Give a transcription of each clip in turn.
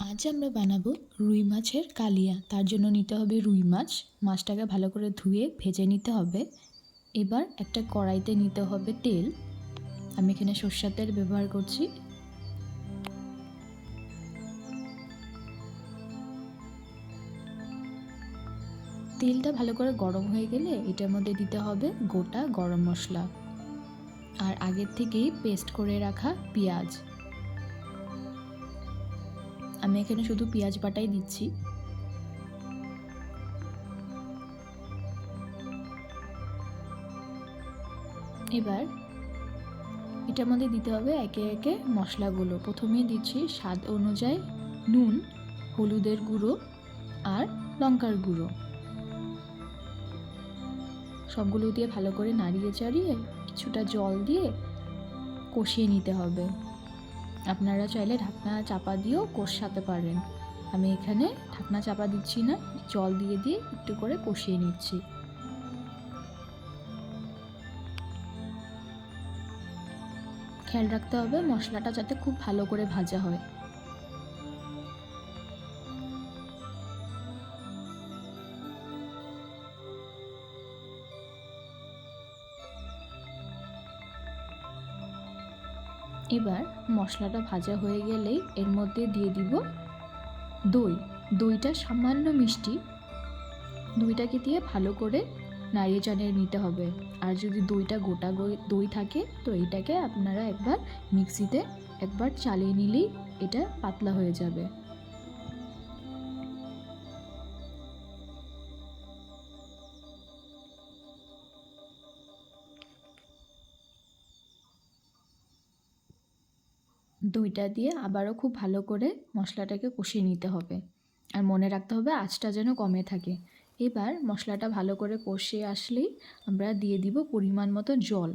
আজ আমরা বানাবো রুই মাছের কালিয়া। তার জন্য নিতে হবে রুই মাছ। মাছটাকে ভালো করে ধুয়ে ভেজে নিতে হবে। এবার একটা কড়াইতে নিতে হবে তেল। আমি এখানে সরষের তেল ব্যবহার করছি। তেলটা ভালো করে গরম হয়ে গেলে এটার মধ্যে দিতে হবে গোটা গরম মশলা আর আগের থেকেই পেস্ট করে রাখা পেঁয়াজ। আমি এখানে শুধু পেঁয়াজ বাটাই দিচ্ছি। এবার এটার মধ্যে দিতে হবে একে একে মশলাগুলো। প্রথমেই দিচ্ছি স্বাদ অনুযায়ী নুন, হলুদের গুঁড়ো আর লঙ্কার গুঁড়ো। সবগুলো দিয়ে ভালো করে নাড়িয়ে চাড়িয়ে কিছুটা জল দিয়ে কষিয়ে নিতে হবে। আপনারা চাইলে ঢাকনা চাপা দিয়েও কষাতে পারেন। আমি এখানে ঢাকনা চাপা দিচ্ছি না, জল দিয়ে দিয়ে একটু করে কষিয়ে নিচ্ছি। খেয়াল রাখতে হবে মশলাটা যাতে খুব ভালো করে ভাজা হয়। এবার মশলাটা ভাজা হয়ে গেলেই এর মধ্যে দিয়ে দিব দই। দইটা সামান্য মিষ্টি। দইটাকে দিয়ে ভালো করে নাড়িয়ে চাড়িয়ে নিতে হবে। আর যদি দইটা গোটা দই থাকে তো এটাকে আপনারা একবার মিক্সিতে একবার চালিয়ে নিলেই এটা পাতলা হয়ে যাবে। দইটা দিয়ে আবারও খুব ভালো করে মশলাটাকে কষিয়ে নিতে হবে। আর মনে রাখতে হবে আঁচটা যেন কমে থাকে। এবার মশলাটা ভালো করে কষিয়ে আসলেই আমরা দিয়ে দিব পরিমাণ মতো জল।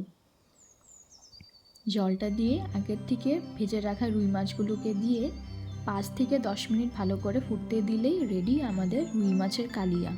জলটা দিয়ে আগের থেকে ভেজে রাখা রুই মাছগুলোকে দিয়ে 5 থেকে 10 মিনিট ভালো করে ফুটতে দিলেই রেডি আমাদের রুই মাছের কালিয়া।